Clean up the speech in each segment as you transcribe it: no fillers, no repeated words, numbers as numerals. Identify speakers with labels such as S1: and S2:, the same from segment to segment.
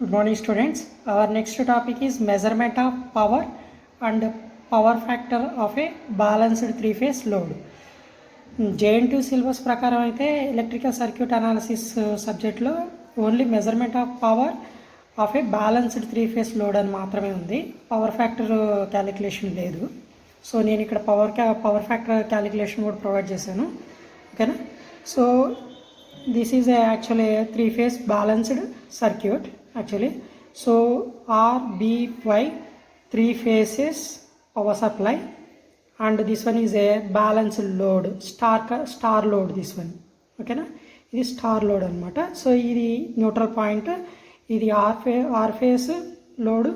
S1: Good morning, students. Our next topic is measurement of power and power factor of a balanced three-phase load. JN2 syllabus ప్రకారం అయితే electrical circuit analysis సబ్జెక్ట్లో only measurement of power of A balanced three phase load అని మాత్రమే ఉంది. Power factor calculation లేదు. So నేను ఇక్కడ power factor calculation కూడా ప్రొవైడ్ చేశాను. ఓకేనా? So this is actually a three-phase balanced circuit actually. So RBY three phases power supply, and this one is a balanced load, star load. This one, okay na, ఇది star load అనమాట. So ఇది neutral point, ఇది are face load,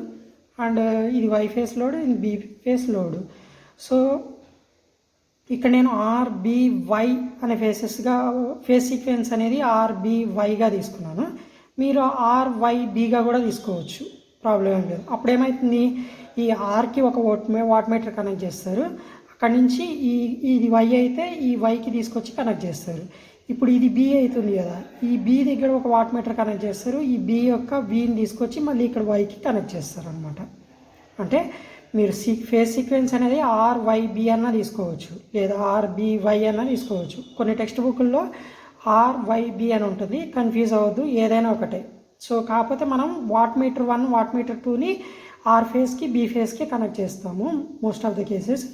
S1: and ఇది why face load, ఇది B face load. So ఇక్కడ నేను ఆర్బివై అనే face sequence అనేది ఆర్బివైగా తీసుకున్నాను. మీరు ఆర్వైబిగా కూడా తీసుకోవచ్చు, ప్రాబ్లం ఏం లేదు. అప్పుడు ఏమవుతుంది, ఈ ఆర్కి ఒక వాట్ మీటర్ కనెక్ట్ చేస్తారు, అక్కడి నుంచి ఇది వై అయితే ఈ వైకి తీసుకొచ్చి కనెక్ట్ చేస్తారు. ఇప్పుడు ఇది బి అవుతుంది కదా, ఈ బి దగ్గర ఒక వాట్ మీటర్ కనెక్ట్ చేస్తారు, ఈ బి యొక్క విని తీసుకొచ్చి మళ్ళీ ఇక్కడ వైకి కనెక్ట్ చేస్తారు అనమాట. అంటే మీరు ఫేస్ సీక్వెన్స్ అనేది ఆర్వైబి అన్న తీసుకోవచ్చు, లేదా ఆర్బివై అన్న తీసుకోవచ్చు. కొన్ని టెక్స్ట్ బుక్ల్లో ఆర్వైబి అని ఉంటుంది, కన్ఫ్యూజ్ అవ్వద్దు, ఏదైనా ఒకటే. సో కాకపోతే మనం వాట్ మీటర్ 1 వాట్ మీటర్ 2ని ఆర్ ఫేస్కి బి ఫేస్కి కనెక్ట్ చేస్తాము most of the cases.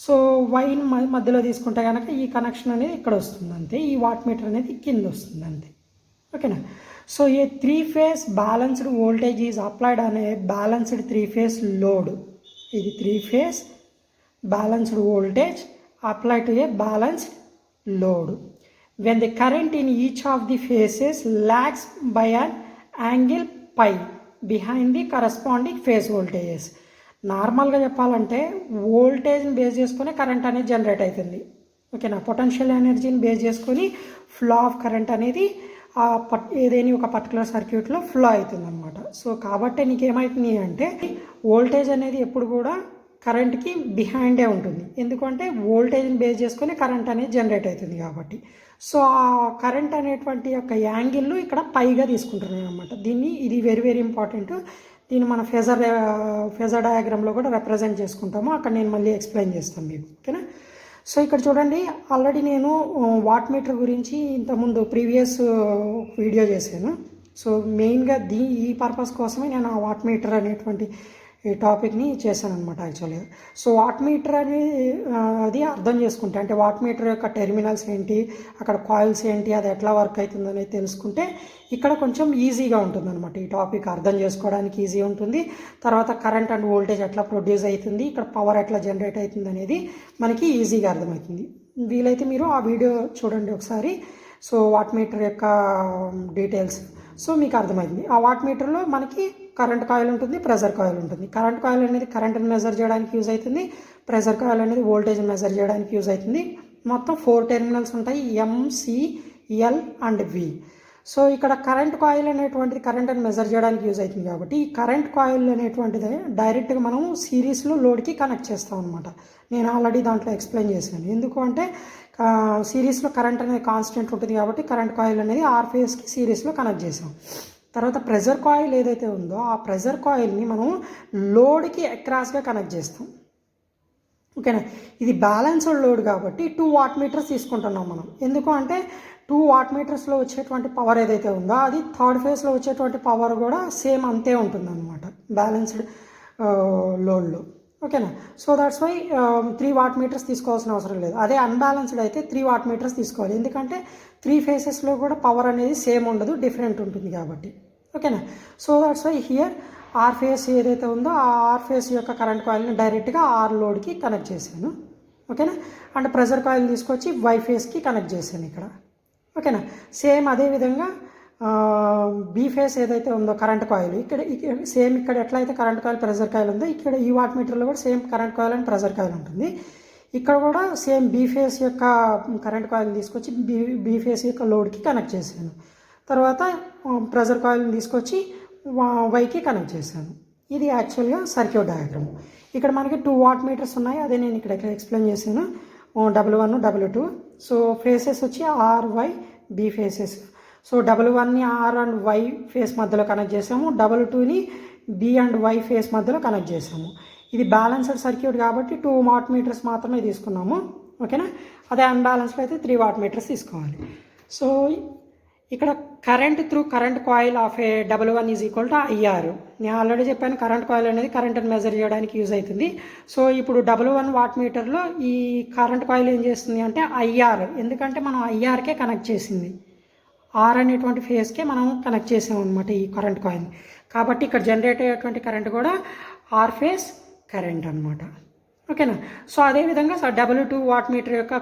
S1: So వైని మధ్యలో తీసుకుంటే కనుక ఈ కనెక్షన్ అనేది ఇక్కడ వస్తుంది అంతే, ఈ వాట్ మీటర్ అనేది కింద వస్తుంది అంతే. ఓకేనా? So A three phase balanced voltage is applied అనే బ్యాలెన్స్డ్ త్రీ ఫేస్ లోడ్. ఇది three phase balanced voltage apply to A balanced load when the current in each of the phases lags by an angle pi behind the corresponding phase voltages. నార్మల్గా చెప్పాలంటే వోల్టేజ్ని base చేసుకొని current అనేది generate అవుతుంది. ఓకేనా? Potential ఎనర్జీని base చేసుకొని flow of current అనేది ఏదైనా ఒక పర్టికులర్ సర్క్యూట్లో ఫ్లో అవుతుంది అనమాట. సో కాబట్టి నీకేమవుతుంది అంటే వోల్టేజ్ అనేది ఎప్పుడు కూడా కరెంట్కి బిహైండే ఉంటుంది, ఎందుకంటే వోల్టేజ్ని బేస్ చేసుకొని కరెంట్ అనేది జనరేట్ అవుతుంది కాబట్టి. సో ఆ కరెంట్ అనేటువంటి యొక్క యాంగిల్ ఇక్కడ పైగా తీసుకుంటున్నాం అనమాట. ఇది వెరీ వెరీ ఇంపార్టెంట్. దీన్ని మన ఫేజర్ డయాగ్రామ్లో కూడా రిప్రజెంట్ చేసుకుంటాము, అక్కడ నేను మళ్ళీ ఎక్స్ప్లెయిన్ చేస్తాను మీకు. ఓకేనా? సో ఇక్కడ చూడండి, ఆల్రెడీ నేను వాట్ మీటర్ గురించి ఇంతకుముందు ప్రీవియస్ వీడియో చేశాను. సో మెయిన్గా ఈ పర్పస్ కోసమే నేను ఆ వాట్ మీటర్ అనేటువంటి ఈ టాపిక్ని చేశాను అనమాట యాక్చువల్గా. సో వాట్ మీటర్ అది అర్థం చేసుకుంటే, అంటే వాట్ మీటర్ యొక్క టెర్మినల్స్ ఏంటి, అక్కడ కాయిల్స్ ఏంటి, అది ఎట్లా వర్క్ అవుతుంది అనేది తెలుసుకుంటే ఇక్కడ కొంచెం ఈజీగా ఉంటుంది అనమాట. ఈ టాపిక్ అర్థం చేసుకోవడానికి ఈజీ ఉంటుంది. తర్వాత కరెంట్ అండ్ వోల్టేజ్ ఎట్లా ప్రొడ్యూస్ అవుతుంది, ఇక్కడ పవర్ ఎట్లా జనరేట్ అవుతుంది అనేది మనకి ఈజీగా అర్థమవుతుంది. వీలైతే మీరు ఆ వీడియో చూడండి ఒకసారి. సో వాట్ మీటర్ యొక్క డీటెయిల్స్ సో మీకు అర్థమైంది. ఆ వాట్ మీటర్లో మనకి కరెంట్ కాయిల్ ఉంటుంది, ప్రెజర్ కాయిల్ ఉంటుంది. కరెంట్ కాయిల్ అనేది కరెంట్ని మెజర్ చేయడానికి యూజ్ అవుతుంది, ప్రెజర్ కాయిల్ అనేది వోల్టేజ్ని మెజర్ చేయడానికి యూజ్ అవుతుంది. మొత్తం 4 టెర్మినల్స్ ఉంటాయి, ఎంసిఎల్ అండ్ వి. సో ఇక్కడ కరెంట్ కాయిల్ అనేటువంటిది కరెంట్ని మెజర్ చేయడానికి యూజ్ అవుతుంది కాబట్టి ఈ కరెంట్ కాయిల్ అనేటువంటిది డైరెక్ట్గా మనం సిరీస్లో లోడ్కి కనెక్ట్ చేస్తాం అనమాట. నేను ఆల్రెడీ దాంట్లో ఎక్స్ప్లెయిన్ చేశాను. ఎందుకు అంటే సిరీస్లో కరెంట్ అనేది కాన్స్టెంట్ ఉంటుంది కాబట్టి కరెంట్ కాయిల్ అనేది ఆర్ ఫేస్కి సిరీస్లో కనెక్ట్ చేసాం. తర్వాత ప్రెజర్ కాయిల్ ఏదైతే ఉందో ఆ ప్రెజర్ కాయిల్ని మనం లోడ్కి అక్రాస్గా కనెక్ట్ చేస్తాం. ఓకేనా? ఇది బ్యాలెన్స్డ్ లోడ్ కాబట్టి 2 వాట్ మీటర్స్ తీసుకుంటున్నాం మనం. ఎందుకు అంటే 2 వాట్ మీటర్స్లో వచ్చేటువంటి పవర్ ఏదైతే ఉందో అది థర్డ్ ఫేజ్లో వచ్చేటువంటి పవర్ కూడా సేమ్ అంతే ఉంటుంది అనమాట బ్యాలెన్స్డ్ లోడ్లో. ఓకేనా? So that's why 3 watt metres తీసుకోవాల్సిన అవసరం లేదు. అదే అన్బ్యాలెన్స్డ్ అయితే 3 వాట్ మీటర్స్ తీసుకోవాలి, ఎందుకంటే 3 ఫేసెస్లో కూడా పవర్ అనేది సేమ్ ఉండదు, డిఫరెంట్ ఉంటుంది కాబట్టి. ఓకేనా? So that's why here R phase ఏదైతే ఉందో ఆ ఆర్ ఫేస్ యొక్క కరెంట్ కాయిల్ని డైరెక్ట్గా ఆర్ లోడ్కి కనెక్ట్ చేశాను. ఓకేనా? అండ్ ప్రెజర్ కాయిల్ తీసుకొచ్చి వై ఫేస్కి కనెక్ట్ చేశాను ఇక్కడ. ఓకేనా? సేమ్ అదేవిధంగా బీ ఫేస్ ఏదైతే ఉందో కరెంట్ కాయిల్ ఇక్కడ సేమ్ ఇక్కడ ఎట్లయితే కరెంట్ కాయిల్ ప్రెజర్ కాయిల్ ఉందో ఇక్కడ ఈ వాట్ మీటర్లో కూడా same current coil and pressure coil ఉంటుంది. ఇక్కడ కూడా సేమ్ బీ ఫేస్ యొక్క కరెంట్ కాయిల్ తీసుకొచ్చి బీ ఫేస్ యొక్క లోడ్కి కనెక్ట్ చేశాను. తర్వాత ప్రెజర్ కాయిల్ని తీసుకొచ్చి వైకి కనెక్ట్ చేశాను. ఇది యాక్చువల్గా సర్క్యూట్ డయాగ్రామ్. ఇక్కడ మనకి 2 వాట్ మీటర్స్ ఉన్నాయి, అదే నేను ఇక్కడ ఎక్స్ప్లెయిన్ చేశాను. W1 W2. సో ఫేసెస్ వచ్చి R Y B phases. So double వన్ని ఆర్ అండ్ వై ఫేస్ మధ్యలో కనెక్ట్ చేసాము, డబల్ టూని బి అండ్ వై ఫేస్ మధ్యలో కనెక్ట్ చేసాము. ఇది బ్యాలెన్స్డ్ సర్క్యూట్ కాబట్టి 2 వాట్ మీటర్స్ మాత్రమే తీసుకున్నాము. ఓకేనా, అదే అన్బ్యాలెన్స్డ్ అయితే 3 వాట్ మీటర్స్ తీసుకోవాలి. సో ఇక్కడ current through current coil of A W1 is equal to IR. నేను ఆల్రెడీ చెప్పాను కరెంట్ కాయిల్ అనేది కరెంట్ని మెజర్ చేయడానికి యూజ్ అవుతుంది. సో ఇప్పుడు W1 వాట్ మీటర్లో ఈ కరెంట్ కాయిల్ ఏం చేస్తుంది అంటే IR, ఎందుకంటే మనం IRకే కనెక్ట్ చేసింది, ఆర్ అనేటువంటి ఫేస్కే మనం కనెక్ట్ చేసాం అనమాట ఈ కరెంట్ కాయిల్. కాబట్టి ఇక్కడ జనరేట్ అయ్యేటువంటి కరెంట్ కూడా ఆర్ ఫేస్ కరెంట్ అనమాట. ఓకేనా, సో అదేవిధంగా W2 వాట్ మీటర్ యొక్క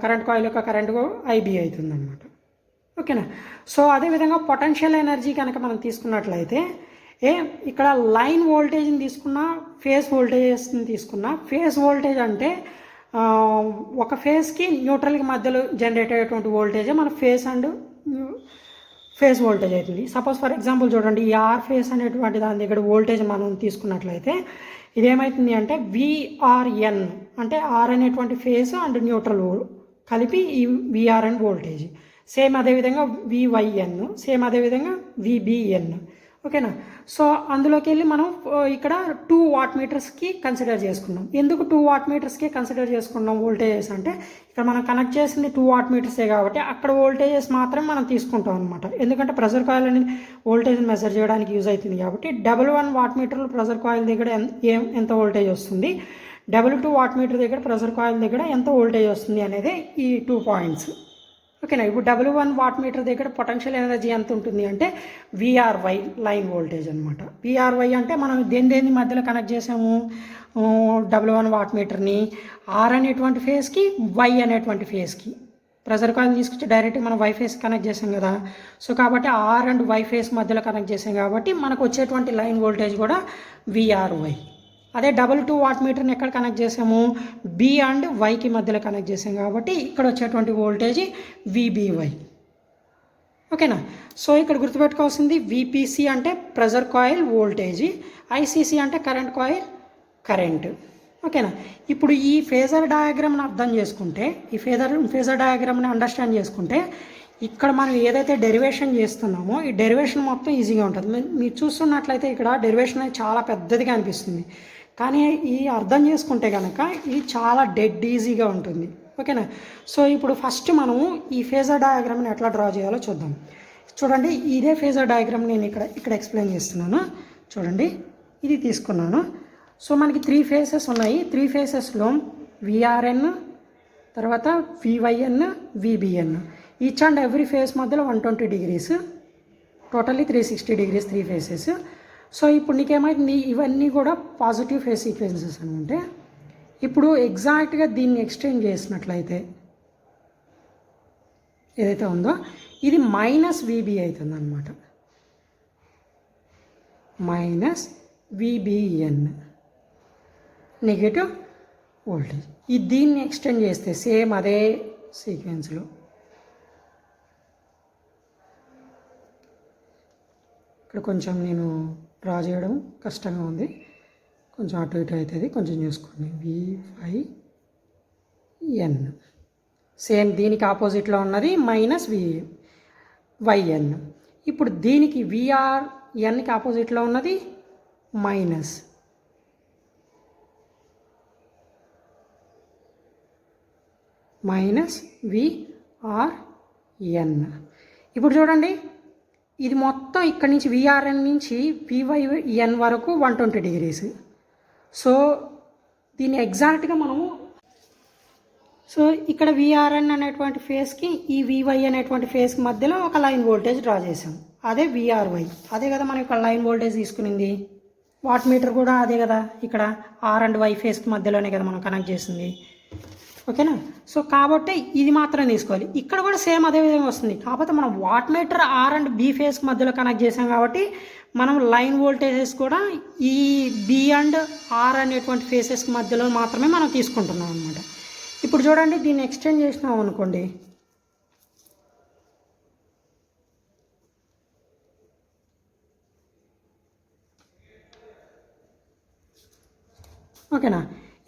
S1: కరెంట్ కాయిల్ యొక్క కరెంట్ IB అవుతుంది అనమాట. ఓకేనా, సో అదేవిధంగా పొటెన్షియల్ ఎనర్జీ కనుక మనం తీసుకున్నట్లయితే ఇక్కడ లైన్ వోల్టేజ్ని తీసుకున్నా, ఫేస్ వోల్టేజెస్ని తీసుకున్నా, ఫేస్ వోల్టేజ్ అంటే ఒక ఫేస్కి న్యూట్రల్కి మధ్యలో జనరేట్ అయ్యేటువంటి వోల్టేజే మన ఫేస్ అండ్ ఫేస్ వోల్టేజ్ అవుతుంది. సపోజ్ ఫర్ ఎగ్జాంపుల్ చూడండి, ఈ ఆర్ ఫేస్ అనేటువంటి దాని దగ్గర వోల్టేజ్ మనం తీసుకున్నట్లయితే ఇదేమవుతుంది అంటే VRN, అంటే ఆర్ అనేటువంటి ఫేస్ అండ్ న్యూట్రల్ కలిపి ఈ VRN వోల్టేజ్. సేమ్ అదేవిధంగా VYN, సేమ్ అదేవిధంగా VBN. ఓకేనా, సో అందులోకి వెళ్ళి మనం ఇక్కడ 2 వాట్ మీటర్స్కి కన్సిడర్ చేసుకున్నాం. ఎందుకు 2 వాట్ మీటర్స్కి కన్సిడర్ చేసుకున్నాం వోల్టేజెస్ అంటే, ఇక్కడ మనం కనెక్ట్ చేసింది 2 వాట్ మీటర్సే కాబట్టి అక్కడ వోల్టేజెస్ మాత్రమే మనం తీసుకుంటాం అనమాట. ఎందుకంటే ప్రెషర్ కాయిల్ అనేది వోల్టేజ్ని మెజర్ చేయడానికి యూజ్ అవుతుంది కాబట్టి W1 వాట్ మీటర్లో ప్రెషర్ కాయిల్ దగ్గర ఎంత వోల్టేజ్ వస్తుంది, W2 వాట్ మీటర్ దగ్గర ప్రెషర్ కాయిల్ దగ్గర ఎంత వోల్టేజ్ వస్తుంది అనేది ఈ 2 పాయింట్స్. ఓకేనా, ఇప్పుడు W1 వాట్ మీటర్ దగ్గర పొటెన్షియల్ ఎనర్జీ ఎంత ఉంటుంది అంటే VRY లైన్ వోల్టేజ్ అనమాట. VRY అంటే మనం దేని మధ్యలో కనెక్ట్ చేసాము, W1 వాట్ మీటర్ని ఆర్ అనేటువంటి ఫేస్కి, వై అనేటువంటి ఫేస్కి. ప్రెషర్ కాయిల్ తీసుకొచ్చి డైరెక్ట్గా మనం వై ఫేస్ కనెక్ట్ చేసాం కదా. సో కాబట్టి ఆర్ అండ్ వై ఫేస్ మధ్యలో కనెక్ట్ చేసాం కాబట్టి మనకు వచ్చేటువంటి లైన్ వోల్టేజ్ కూడా VRY. అదే W2 వాట్ మీటర్ని ఎక్కడ కనెక్ట్ చేసాము, బి అండ్ వైకి మధ్యలో కనెక్ట్ చేసాం కాబట్టి ఇక్కడ వచ్చేటువంటి వోల్టేజ్ VBY. ఓకేనా, సో ఇక్కడ గుర్తుపెట్టుకోవాల్సింది VPC అంటే ప్రెషర్ కాయిల్ వోల్టేజ్, ICC అంటే కరెంట్ కాయిల్ కరెంట్. ఓకేనా, ఇప్పుడు ఈ ఫేజర్ డయాగ్రామ్ని అర్థం చేసుకుంటే, ఈ ఫేజర్ డయాగ్రామ్ని అండర్స్టాండ్ చేసుకుంటే ఇక్కడ మనం ఏదైతే డెరివేషన్ చేస్తున్నామో ఈ డెరివేషన్ మొత్తం ఈజీగా ఉంటుంది. మీరు చూస్తున్నట్లయితే ఇక్కడ డెరివేషన్ అనేది చాలా పెద్దదిగా అనిపిస్తుంది, కానీ ఈ అర్థం చేసుకుంటే కనుక ఇది చాలా డెడ్ ఈజీగా ఉంటుంది. ఓకేనా, సో ఇప్పుడు ఫస్ట్ మనము ఈ ఫేజర్ డయాగ్రామ్ని ఎట్లా డ్రా చేయాలో చూద్దాం. చూడండి, ఇదే ఫేజర్ డయాగ్రామ్ నేను ఇక్కడ ఎక్స్ప్లెయిన్ చేస్తున్నాను. చూడండి, ఇది తీసుకున్నాను. సో మనకి 3 ఫేసెస్ ఉన్నాయి. 3 ఫేసెస్లో VRN, తర్వాత VYN, VBN. Each and every face మధ్యలో 120 degrees, totally 360 degrees 3 faces. So ఇప్పుడు నీకేమైంది, ఇవన్నీ కూడా పాజిటివ్ ఫేస్ సీక్వెన్సెస్ అనుకుంటే ఇప్పుడు ఎగ్జాక్ట్గా దీన్ని ఎక్స్టెండ్ చేసినట్లయితే ఏదైతే ఉందో ఇది -VB అవుతుంది అనమాట, -VBN నెగటివ్ వోల్టేజ్. ఈ దీన్ని ఎక్స్టెండ్ చేస్తే సేమ్ అదే సీక్వెన్స్లో ఇక్కడ కొంచెం నేను డ్రా చేయడం కష్టంగా ఉంది, కొంచెం అటు ఇటు అవుతుంది, కొంచెం చూసుకోండి. VYN సేమ్ దీనికి ఆపోజిట్లో ఉన్నది -VYN. ఇప్పుడు దీనికి VRNకి ఆపోజిట్లో ఉన్నది -VRN. ఇప్పుడు చూడండి, ఇది మొత్తం ఇక్కడ నుంచి VRN నుంచి VYN వరకు 120 degrees. సో దీన్ని ఎగ్జాక్ట్గా మనము ఇక్కడ VRN అనేటువంటి ఫేస్కి ఈ VY అనేటువంటి ఫేస్కి మధ్యలో ఒక లైన్ వోల్టేజ్ డ్రా చేసాం, అదే VRY. అదే కదా మనం ఇక్కడ లైన్ వోల్టేజ్ తీసుకునింది. వాట్ మీటర్ కూడా అదే కదా, ఇక్కడ ఆర్ అండ్ వై ఫేస్కి మధ్యలోనే కదా మనం కనెక్ట్ చేసింది. ఓకేనా, సో కాబట్టి ఇది మాత్రం తీసుకోవాలి. ఇక్కడ కూడా సేమ్ అదే విధంగా వస్తుంది, కాకపోతే మనం watt metre R and B ఫేస్కి మధ్యలో కనెక్ట్ చేసాం కాబట్టి మనం లైన్ వోల్టేజెస్ కూడా ఈ బి అండ్ ఆర్ అనేటువంటి ఫేసెస్కి మధ్యలో మాత్రమే మనం తీసుకుంటున్నాం అనమాట. ఇప్పుడు చూడండి, దీన్ని ఎక్స్టెండ్ చేసినాం అనుకోండి, ఓకేనా.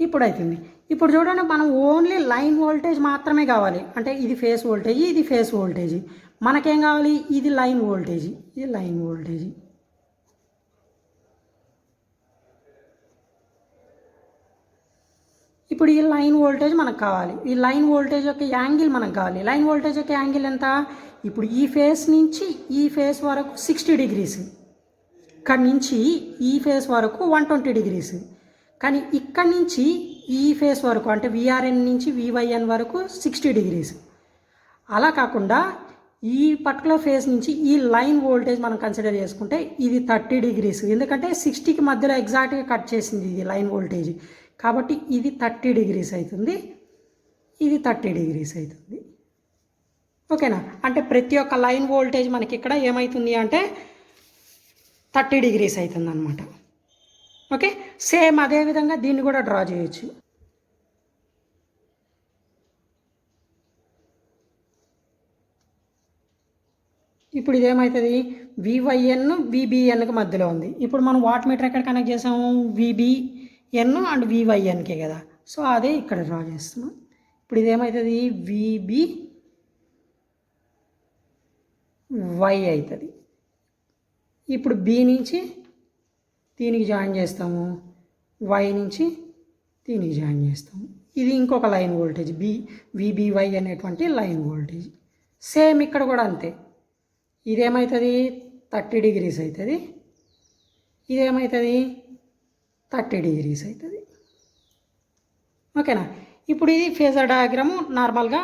S1: ఇప్పుడు అవుతుంది, ఇప్పుడు చూడండి, మనం ఓన్లీ లైన్ వోల్టేజ్ మాత్రమే కావాలి. అంటే ఇది ఫేస్ వోల్టేజ్, ఇది ఫేస్ వోల్టేజ్. మనకేం కావాలి? ఇది లైన్ వోల్టేజ్, ఇది లైన్ వోల్టేజ్. ఇప్పుడు ఈ లైన్ వోల్టేజ్ మనకు కావాలి. ఈ లైన్ వోల్టేజ్ యొక్క యాంగిల్ మనకు కావాలి. లైన్ వోల్టేజ్ యొక్క యాంగిల్ ఎంత? ఇప్పుడు ఈ ఫేస్ నుంచి ఈ ఫేస్ వరకు 60 degrees, ఇక్కడి నుంచి ఈ ఫేస్ వరకు 120 degrees. కానీ ఇక్కడి నుంచి ఈ ఫేస్ వరకు అంటే విఆర్ఎన్ నుంచి వివైఎన్ వరకు 60 degrees. అలా కాకుండా ఈ పర్టికులర్ ఫేస్ నుంచి ఈ లైన్ వోల్టేజ్ మనం కన్సిడర్ చేసుకుంటే ఇది 30 degrees. ఎందుకంటే 60కి మధ్యలో ఎగ్జాక్ట్గా కట్ చేసింది ఇది లైన్ వోల్టేజ్. కాబట్టి ఇది 30 degrees అవుతుంది, ఇది 30 degrees అవుతుంది. ఓకేనా? అంటే ప్రతి ఒక్క లైన్ వోల్టేజ్ మనకి ఇక్కడ ఏమవుతుంది అంటే 30 degrees అవుతుంది అనమాట. ఓకే, సేమ్ అదేవిధంగా దీన్ని కూడా డ్రా చేయొచ్చు. ఇప్పుడు ఇదేమవుతుంది? వివైఎన్ విబిఎన్కి మధ్యలో ఉంది. ఇప్పుడు మనం వాట్ మీటర్ ఎక్కడ కనెక్ట్ చేసాము? విబిఎన్ అండ్ వివైఎన్కే కదా. సో అదే ఇక్కడ డ్రా చేస్తున్నాం. ఇప్పుడు ఇదేమవుతుంది? విబివై అవుతుంది. ఇప్పుడు బి నుంచి దీనికి జాయిన్ చేస్తాము, వై నుంచి దీనికి జాయిన్ చేస్తాము. ఇది ఇంకొక లైన్ వోల్టేజ్ విబివై అనేటువంటి లైన్ వోల్టేజ్. సేమ్ ఇక్కడ కూడా అంతే. ఇదేమవుతుంది? 30 degrees అవుతుంది, ఇదేమవుతుంది? 30 degrees అవుతుంది. ఓకేనా? ఇప్పుడు ఇది ఫేజర్ డయాగ్రాము. నార్మల్గా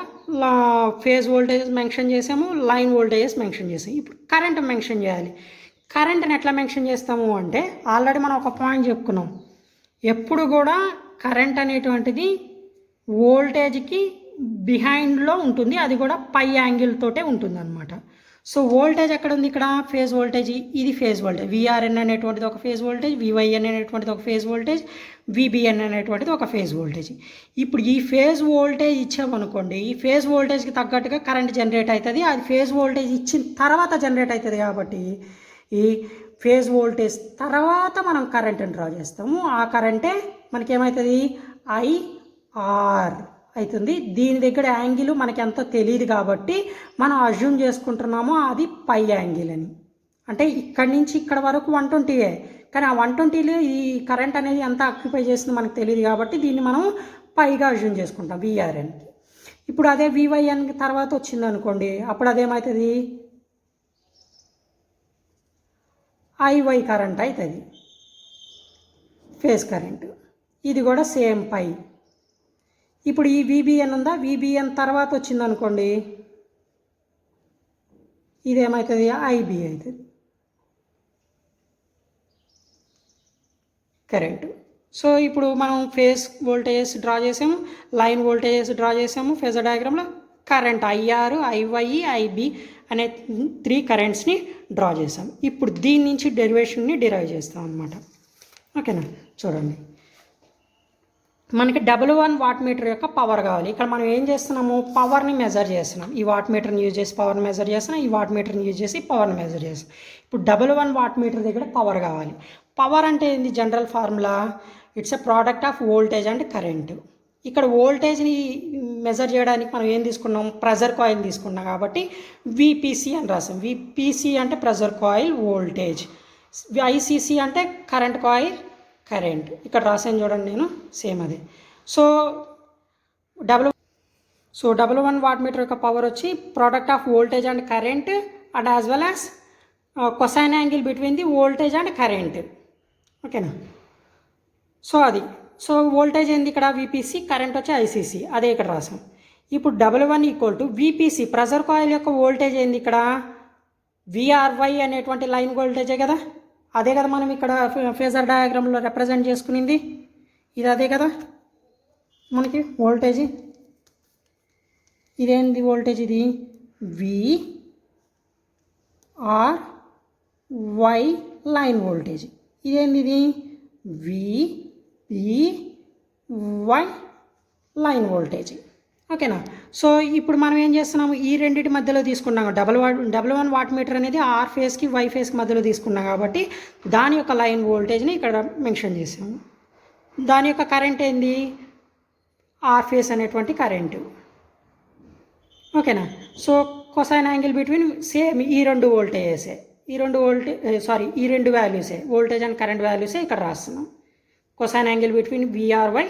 S1: ఫేజ్ వోల్టేజ్ మెన్షన్ చేసాము, లైన్ వోల్టేజెస్ మెన్షన్ చేసాము. ఇప్పుడు కరెంట్ మెన్షన్ చేయాలి. కరెంట్ని ఎట్లా మెన్షన్ చేస్తాము అంటే ఆల్రెడీ మనం ఒక పాయింట్ చెప్పుకున్నాం. ఎప్పుడు కూడా కరెంట్ అనేటువంటిది వోల్టేజ్కి బిహైండ్లో ఉంటుంది, అది కూడా పై యాంగిల్ తోటే ఉంటుంది అనమాట. సో వోల్టేజ్ ఎక్కడ ఉంది? ఇక్కడ ఫేజ్ వోల్టేజ్. ఇది ఫేజ్ వోల్టేజ్. విఆర్ఎన్ అనేటువంటిది ఒక ఫేజ్ వోల్టేజ్, వివైఎన్ అనేటువంటిది ఒక ఫేజ్ వోల్టేజ్, విబిఎన్ అనేటువంటిది ఒక ఫేజ్ వోల్టేజ్. ఇప్పుడు ఈ ఫేజ్ వోల్టేజ్ ఇచ్చామనుకోండి, ఈ ఫేజ్ వోల్టేజ్కి తగ్గట్టుగా కరెంట్ జనరేట్ అవుతుంది. అది ఫేజ్ వోల్టేజ్ ఇచ్చిన తర్వాత జనరేట్ అవుతుంది. కాబట్టి ఈ ఫేజ్ వోల్టేజ్ తర్వాత మనం కరెంట్ని డ్రా చేస్తాము. ఆ కరెంటే మనకేమవుతుంది? ఐఆర్ అవుతుంది. దీని దగ్గర యాంగిల్ మనకి ఎంతో తెలియదు కాబట్టి మనం అజ్యూమ్ చేసుకుంటున్నాము అది పై యాంగిల్ అని. అంటే ఇక్కడి నుంచి ఇక్కడ వరకు 120, కానీ ఆ 120లో ఈ కరెంట్ అనేది ఎంత ఆక్యుపై చేస్తుందో మనకు తెలియదు కాబట్టి దీన్ని మనం పైగా అజ్యూమ్ చేసుకుంటాం విఆర్ఎన్కి. ఇప్పుడు అదే వివైఎన్ తర్వాత వచ్చింది అనుకోండి, అప్పుడు అదేమవుతుంది? ఐవై కరెంట్ అవుతుంది, ఫేజ్ కరెంట్. ఇది కూడా సేమ్ పై. ఇప్పుడు ఈ విబిఎన్ ఉందా, విబిఎన్ తర్వాత వచ్చింది అనుకోండి, ఇదేమవుతుంది? ఐబి అవుతుంది కరెంటు. సో ఇప్పుడు మనం ఫేజ్ వోల్టేజెస్ డ్రా చేసాము, లైన్ వోల్టేజెస్ డ్రా చేసాము ఫేజర్ డయాగ్రామ్లో. కరెంట్ ఐఆర్, ఐవై, ఐబి అనే 3 కరెంట్స్ని డ్రా చేసాం. ఇప్పుడు దీని నుంచి డెరివేషన్ని డిరైవ్ చేస్తాం అనమాట. ఓకేనా? చూడండి, మనకి 1 వాట్ మీటర్ యొక్క పవర్ కావాలి. ఇక్కడ మనం ఏం చేస్తున్నాము? పవర్ని మెజర్ చేస్తున్నాం. ఈ వాట్ మీటర్ని యూజ్ చేసి పవర్ని మెజర్ చేస్తున్నాం, ఈ వాట్ మీటర్ని యూజ్ చేసి పవర్ని మెజర్ చేస్తాం. ఇప్పుడు 1 వాట్ మీటర్ దగ్గర పవర్ కావాలి. పవర్ అంటే ఏంది? General formula, it's a product of voltage and current. ఇక్కడ వోల్టేజ్ని మెజర్ చేయడానికి మనం ఏం తీసుకున్నాం? ప్రెజర్ కాయిల్ తీసుకున్నాం కాబట్టి విపిసి అని రాసాం. విపిసి అంటే ప్రెజర్ కాయిల్ వోల్టేజ్, ఐసిసి అంటే కరెంట్ కాయిల్ కరెంట్. ఇక్కడ రాసాను చూడండి నేను, సేమ్ అదే. సో 1 వాట్ మీటర్ యొక్క పవర్ వచ్చి product of voltage and current and as well as cosine angle between the voltage and current. ఓకేనా? సో అది. సో వోల్టేజ్ ఏంది ఇక్కడ? విపిసి, కరెంట్ వచ్చి ఐసిసి, అదే ఇక్కడ రాసాం. ఇప్పుడు 1 equal to VPC, pressure coil యొక్క వోల్టేజ్ ఏంది ఇక్కడ? విఆర్వై అనేటువంటి లైన్ వోల్టేజే కదా. అదే కదా మనం ఇక్కడ ఫేజర్ డయాగ్రామ్లో రిప్రజెంట్ చేసుకునింది. ఇది అదే కదా మనకి వోల్టేజ్. ఇదేంది వోల్టేజ్? ఇది విఆర్వై లైన్ వోల్టేజ్. ఇదేంది? ఇది విపివై లైన్ వోల్టేజ్. ఓకేనా? సో ఇప్పుడు మనం ఏం చేస్తున్నాము? ఈ రెండింటి మధ్యలో తీసుకున్నాము. 1 వాట్ మీటర్ అనేది ఆర్ ఫేస్కి వై ఫేస్కి మధ్యలో తీసుకున్నాం కాబట్టి దాని యొక్క లైన్ వోల్టేజ్ని ఇక్కడ మెన్షన్ చేసాము. దాని యొక్క కరెంట్ ఏంది? ఆర్ ఫేస్ అనేటువంటి కరెంటు. ఓకేనా. So cosine angle between same ఈ రెండు వోల్టేజెసే, ఈ రెండు వాల్యూసే, వోల్టేజ్ అండ్ కరెంట్ వాల్యూసే ఇక్కడ రాస్తున్నాం. Cosine angle between VRY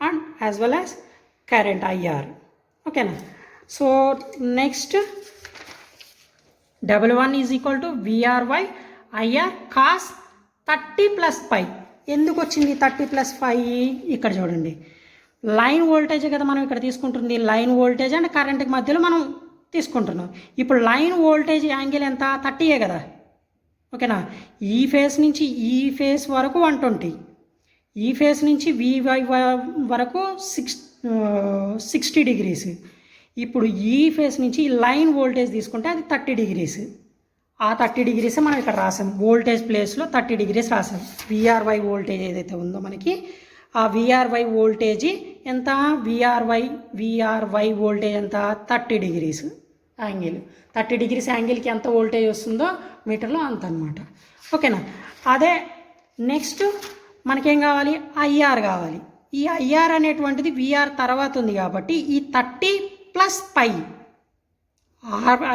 S1: and as well as current IR. ఓకేనా. So next W1 is equal to VRY IR cos 30 plus phi. ఎందుకు వచ్చింది 30 ప్లస్ పై? ఇక్కడ చూడండి, లైన్ వోల్టేజ్ కదా మనం ఇక్కడ తీసుకుంటుంది. లైన్ వోల్టేజ్ అండ్ కరెంట్కి మధ్యలో మనం తీసుకుంటున్నాం. ఇప్పుడు లైన్ వోల్టేజ్ యాంగిల్ ఎంత? 30 కదా. ఓకేనా. ఈ ఫేస్ నుంచి ఈ ఫేస్ వరకు 120, ఈ ఫేస్ నుంచి వివై వరకు 60 డిగ్రీస్. ఇప్పుడు ఈ ఫేస్ నుంచి లైన్ వోల్టేజ్ తీసుకుంటే అది 30 డిగ్రీస్. ఆ 30 డిగ్రీస్ మనం ఇక్కడ రాసాం, వోల్టేజ్ ప్లేస్లో 30 డిగ్రీస్ రాసాం. విఆర్వై వోల్టేజ్ ఏదైతే ఉందో మనకి, ఆ విఆర్వై వోల్టేజ్ ఎంత? విఆర్వై వోల్టేజ్ ఎంత? 30 డిగ్రీస్ యాంగిల్. 30 డిగ్రీస్ యాంగిల్కి ఎంత వోల్టేజ్ వస్తుందో మీటర్లో అంత అనమాట. ఓకేనా. అదే నెక్స్ట్ మనకేం కావాలి? ఐఆర్ కావాలి. ఈ ఐఆర్ అనేటువంటిది విఆర్ తర్వాత ఉంది కాబట్టి ఈ 30 ప్లస్ పై,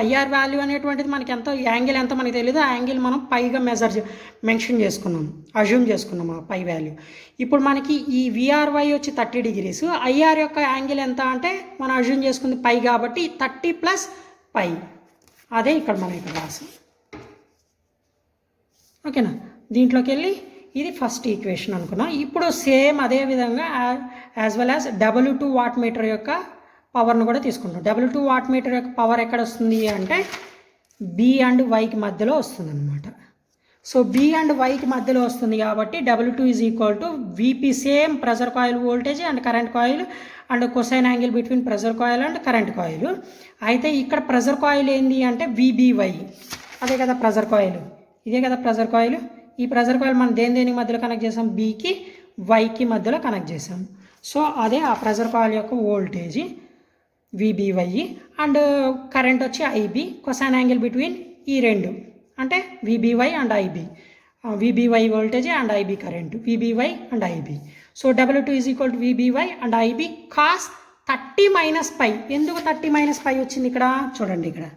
S1: ఐఆర్ వాల్యూ అనేటువంటిది మనకి ఎంత, యాంగిల్ ఎంత మనకి తెలియదు. ఆ యాంగిల్ మనం పైగా మెన్షన్ చేసుకున్నాం, అజ్యూమ్ చేసుకున్నాం ఆ పై వాల్యూ. ఇప్పుడు మనకి ఈ విఆర్వై వచ్చి 30 డిగ్రీస్, ఐఆర్ యొక్క యాంగిల్ ఎంత అంటే మనం అజ్యూమ్ చేసుకుంది పై కాబట్టి 30 ప్లస్ పై. అదే ఇక్కడ మనం ఇక్కడ రాసాం. ఓకేనా. దీంట్లోకి వెళ్ళి ఇది ఫస్ట్ ఈక్వేషన్ అనుకున్నాం. ఇప్పుడు సేమ్ అదే విధంగా as well as W2 watt meter యొక్క పవర్ను కూడా తీసుకుంటాం. W2 వాట్ మీటర్ యొక్క పవర్ ఎక్కడ వస్తుంది అంటే B అండ్ Yకి మధ్యలో వస్తుంది అనమాట. సో B అండ్ Yకి మధ్యలో వస్తుంది కాబట్టి W2 is equal to VP, same pressure coil voltage and current coil and cosine angle between pressure coil and current coil. అయితే ఇక్కడ ప్రెజర్ కాయిల్ ఏంది అంటే VBY, అదే కదా ప్రెజర్ కాయిల్, ఇదే కదా ప్రెజర్ కాయిల్. ఈ ప్రెజర్ కాయిల్ మనం దేనికి మధ్యలో కనెక్ట్ చేసాం? Bకి Yకి మధ్యలో కనెక్ట్ చేసాం. సో అదే ఆ ప్రెజర్ కాయిల్ యొక్క వోల్టేజ్ VBY అండ్ కరెంట్ వచ్చి IB. కొసైన్ యాంగిల్ బిట్వీన్ ఈ రెండు అంటే VBY and IB, VBY voltage and IB current, VBY and IB. So W2 is equal to VBY and IB cos 30 minus phi. ఎందుకు 30 minus పై వచ్చింది ఇక్కడ చూడండి. ఇక్కడ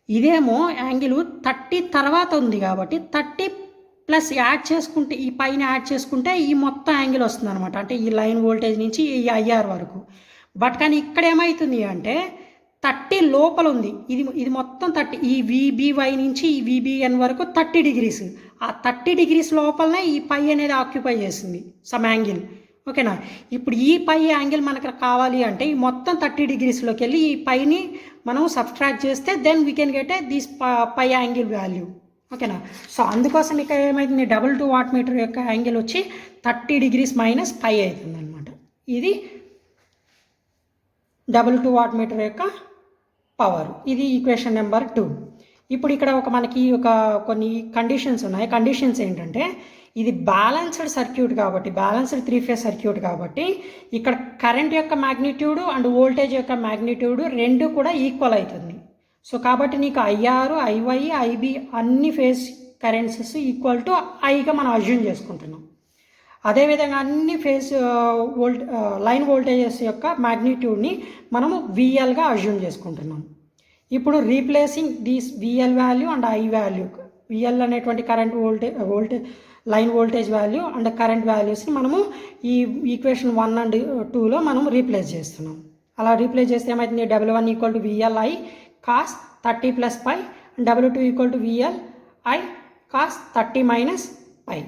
S1: ఇదేమో యాంగిల్ 30 తర్వాత ఉంది కాబట్టి 30 ప్లస్ యాడ్ చేసుకుంటే, ఈ పైన యాడ్ చేసుకుంటే ఈ మొత్తం యాంగిల్ వస్తుంది అనమాట. అంటే ఈ లైన్ వోల్టేజ్ నుంచి ఈ IR వరకు. బట్ కానీ ఇక్కడ ఏమవుతుంది అంటే 30 లోపల ఉంది, ఇది మొత్తం 30, ఈ VBY నుంచి ఈ VBN వరకు 30 డిగ్రీస్. ఆ 30 డిగ్రీస్ లోపలనే ఈ పై అనేది ఆక్యుపై చేస్తుంది సమ్ యాంగిల్. ఓకేనా. ఇప్పుడు ఈ పై యాంగిల్ మనకు కావాలి అంటే ఈ మొత్తం 30 డిగ్రీస్లోకి వెళ్ళి ఈ పైని మనం సబ్స్ట్రాక్ట్ చేస్తే then we can get this phi angle value. ఓకేనా. సో అందుకోసం ఇక్కడ ఏమైతుంది, W2 వాట్ మీటర్ యొక్క యాంగిల్ వచ్చి 30 డిగ్రీస్ మైనస్ పై అవుతుంది అనమాట. ఇది W2 వాట్ మీటర్ యొక్క పవర్. ఇది ఈక్వేషన్ నెంబర్ 2. ఇప్పుడు ఇక్కడ మనకి కొన్ని కండిషన్స్ ఉన్నాయి. కండిషన్స్ ఏంటంటే ఇది బ్యాలెన్స్డ్ సర్క్యూట్ కాబట్టి, బ్యాలెన్స్డ్ 3 ఫేజ్ సర్క్యూట్ కాబట్టి ఇక్కడ కరెంట్ యొక్క మ్యాగ్నిట్యూడ్ అండ్ వోల్టేజ్ యొక్క మ్యాగ్నిట్యూడ్ రెండు కూడా ఈక్వల్ అవుతుంది. సో కాబట్టి నీకు IR, IY, IB అన్ని ఫేజ్ కరెంట్స్ ఈక్వల్ టు ఐగా మనం అజ్యూమ్ చేసుకుంటున్నాం. అదేవిధంగా అన్ని ఫేజ్ లైన్ వోల్టేజెస్ యొక్క మ్యాగ్నిట్యూడ్ని మనము VLగా అజ్యూమ్ చేసుకుంటున్నాం. ఇప్పుడు replacing these VL value and I value, VL అనేటువంటి current voltage line voltage value and current వాల్యూస్ని మనము ఈ ఈక్వేషన్ 1 అండ్ 2లో మనం రీప్లేస్ చేస్తున్నాం. అలా రీప్లేస్ చేస్తే ఏమవుతుంది, W1 equal to VLI cos 30 plus phi, W2 equal to VLI cos 30 minus phi.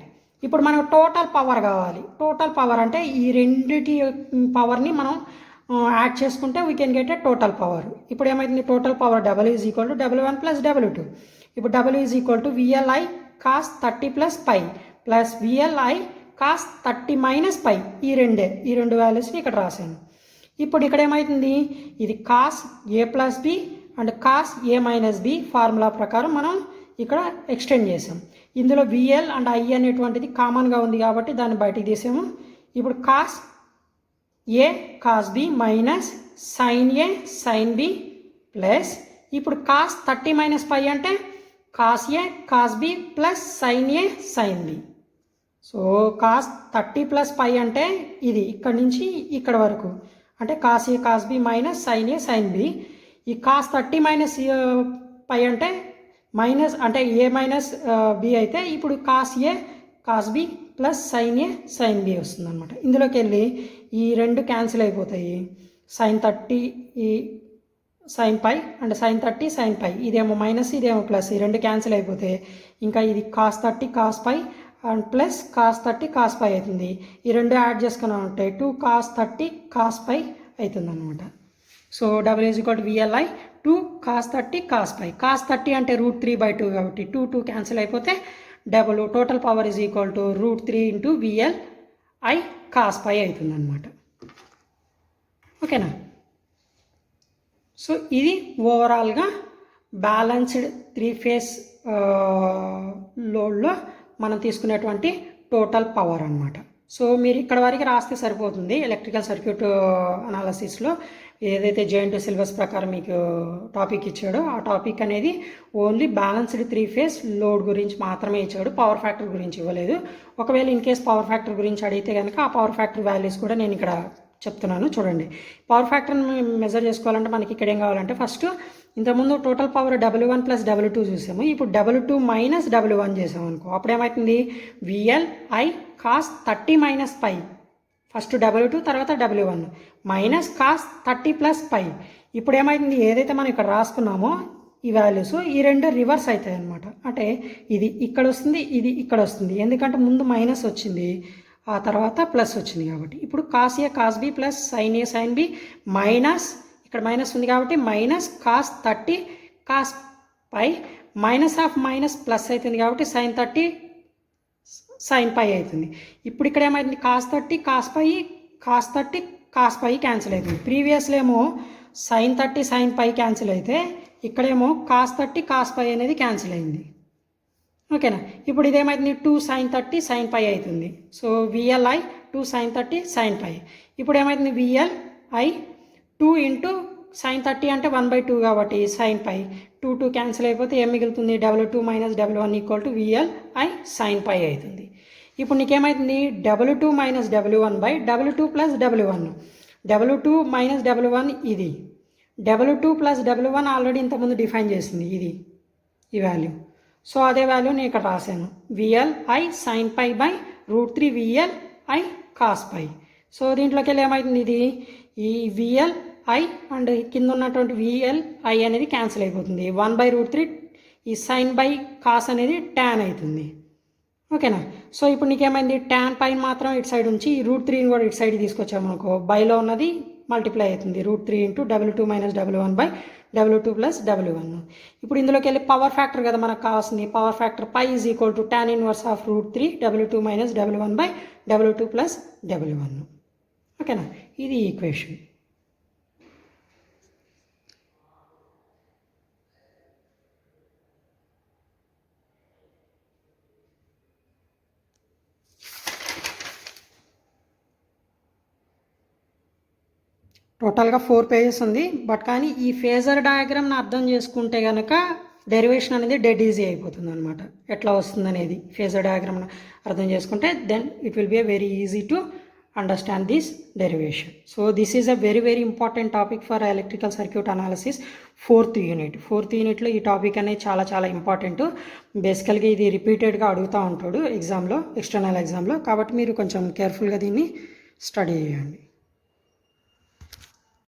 S1: ఇప్పుడు మనకు టోటల్ పవర్ కావాలి. టోటల్ పవర్ అంటే ఈ రెండిటి పవర్ని మనం యాడ్ చేసుకుంటే we can get a total power. ఇప్పుడు ఏమైతుంది, total power W is equal to W1 plus W2. ఇప్పుడు W is equal to VLI cos 30 plus phi plus VLI cos 30 minus phi. ఈ రెండు వాల్యూస్ని ఇక్కడ రాశాను. ఇప్పుడు ఇక్కడ ఏమవుతుంది, ఇది cos A plus B and cos A minus B formula ప్రకారం మనం ఇక్కడ ఎక్స్టెండ్ చేసాం. ఇందులో VL అండ్ I అనేటువంటిది కామన్గా ఉంది కాబట్టి దాన్ని బయటికి తీసాము. ఇప్పుడు cos A cos B minus sine A sine B plus ఇప్పుడు కాస్ 30 మైనస్ పై అంటే cos A cos B plus sine A sine B. So cos 30 plus phi అంటే ఇది ఇక్కడ నుంచి ఇక్కడ వరకు అంటే cos A cos B minus sine A sine B. ఈ కాస్ 30 మైనస్ పై అంటే మైనస్ అంటే ఏ మైనస్ బి అయితే ఇప్పుడు cos A cos B plus sine A sine B వస్తుంది అనమాట. ఇందులోకి వెళ్ళి ఈ రెండు క్యాన్సిల్ అయిపోతాయి. సైన్ 30 ఈ sine phi and sine 30 sine phi, ఇదేమో మైనస్ ఇదేమో ప్లస్, ఈ రెండు క్యాన్సిల్ అయిపోతే ఇంకా ఇది cos 30 cos phi and plus cos 30 cos phi అవుతుంది. ఈ రెండు యాడ్ చేసుకున్నాం అంటే 2 కాస్ 30 కాస్ పై అవుతుంది అనమాట. So double is equal to VLI 2 cos 30 cos phi. Cos 30 అంటే √3/2 కాబట్టి 2 క్యాన్సిల్ అయిపోతే double total power is equal to √3 into VLI cos phi అవుతుంది అనమాట. ఓకేనా. సో ఇది ఓవరాల్గా బ్యాలెన్స్డ్ 3 ఫేస్ లోడ్లో మనం తీసుకునేటువంటి టోటల్ పవర్ అనమాట. సో మీరు ఇక్కడ వరకు రాస్తే సరిపోతుంది. ఎలక్ట్రికల్ సర్క్యూట్ అనాలసిస్లో ఏదైతే జేఎన్టీ సిలబస్ ప్రకారం మీకు టాపిక్ ఇచ్చాడో ఆ టాపిక్ అనేది ఓన్లీ బ్యాలెన్స్డ్ 3 ఫేస్ లోడ్ గురించి మాత్రమే ఇచ్చాడు, పవర్ ఫ్యాక్టర్ గురించి ఇవ్వలేదు. ఒకవేళ ఇన్ కేస్ పవర్ ఫ్యాక్టర్ గురించి అడిగితే కనుక ఆ పవర్ ఫ్యాక్టర్ వాల్యూస్ కూడా నేను ఇక్కడ చెప్తున్నాను చూడండి. పవర్ ఫ్యాక్టర్ని మెజర్ చేసుకోవాలంటే మనకి ఇక్కడ ఏం కావాలంటే ఫస్ట్ ఇంతకుముందు total power W1 plus W2 చూసాము. ఇప్పుడు W2 మైనస్ W1 చేసాము అనుకో, అప్పుడు ఏమవుతుంది VLI cos 30 minus phi. First W2 తర్వాత W1 మైనస్ కాస్ 30 ప్లస్ పై. ఇప్పుడు ఏమవుతుంది ఏదైతే మనం ఇక్కడ రాసుకున్నామో ఈ వాల్యూస్ ఈ రెండు రివర్స్ అవుతాయి అనమాట. అంటే ఇది ఇక్కడ వస్తుంది, ఇది ఇక్కడ వస్తుంది. ఎందుకంటే ముందు మైనస్ వచ్చింది ఆ తర్వాత ప్లస్ వచ్చింది కాబట్టి. ఇప్పుడు cos A cos B plus sine A sine B minus ఇక్కడ మైనస్ ఉంది కాబట్టి minus cos 30 cos phi minus of minus plus అవుతుంది కాబట్టి సైన్ 30 సైన్ పై అవుతుంది. ఇప్పుడు ఇక్కడ ఏమైంది cos 30 cos phi cos 30 cos phi cancel అవుతుంది. ప్రీవియస్లో ఏమో సైన్ 30 సైన్ పై క్యాన్సిల్ అయితే ఇక్కడేమో కాస్ 30 కాస్ పై అనేది క్యాన్సిల్ అయింది. ఓకేనా. ఇప్పుడు ఇదేమైతుంది 2 సైన్ 30 సైన్ పై అవుతుంది. సో విఎల్ఐ 2 సైన్ 30 సైన్ పై. ఇప్పుడు ఏమైతుంది విఎల్ఐ 2 ఇంటూ సైన్ 30 అంటే 1/2 కాబట్టి సైన్ పై 2 క్యాన్సిల్ అయిపోతే ఏం మిగులుతుంది W2 minus W1 equal to VLI sine phi అవుతుంది. ఇప్పుడు నీకేమవుతుంది W2 minus W1 by W2 plus W1. W2 minus W1 ఇది, W2 ప్లస్ W1 ఆల్రెడీ ఇంతకుముందు డిఫైన్ చేసింది ఇది ఈ వాల్యూ. సో అదే వాల్యూ నేను ఇక్కడ రాశాను VLI sine phi by √3 VLI cos phi. So దీంట్లోకి వెళ్ళి ఏమవుతుంది ఇది ఈ విఎల్ఐ అండ్ కింద ఉన్నటువంటి విఎల్ఐ అనేది క్యాన్సిల్ అయిపోతుంది. 1/√3 ఈ సైన్ బై కాస్ అనేది ట్యాన్ అవుతుంది. ఓకేనా. సో ఇప్పుడు నీకేమైంది ట్యాన్ పైన మాత్రం ఇటు సైడ్ ఉంచి ఈ √3ని కూడా ఇటు సైడ్ తీసుకొచ్చాము అనుకో, బైలో ఉన్నది మల్టిప్లై అవుతుంది √3 into W2 minus W1 by W2 plus W1. ఇప్పుడు ఇందులోకి వెళ్ళి పవర్ ఫ్యాక్టర్ కదా మనకు కావాల్సింది. Power factor phi is equal to tan inverse of √3 W2 minus W1 by W2 plus W1. ఓకేనా. ఇది ఈక్వేషన్. టోటల్గా 4 పేజెస్ ఉంది. బట్ కానీ ఈ ఫేజర్ డయాగ్రామ్ని అర్థం చేసుకుంటే కనుక డెరివేషన్ అనేది డెడ్ ఈజీ అయిపోతుంది అనమాట. ఎట్లా వస్తుంది అనేది ఫేజర్ డయాగ్రామ్ని అర్థం చేసుకుంటే then it will be a very easy to understand this derivation. So this is a very important topic for electrical circuit analysis 4th unit. 4th యూనిట్లో ఈ టాపిక్ అనేది చాలా ఇంపార్టెంట్. బేసికల్గా ఇది రిపీటెడ్గా అడుగుతూ ఉంటాడు ఎగ్జామ్లో, ఎక్స్టర్నల్ ఎగ్జామ్లో. కాబట్టి మీరు కొంచెం కేర్ఫుల్గా దీన్ని స్టడీ చేయండి.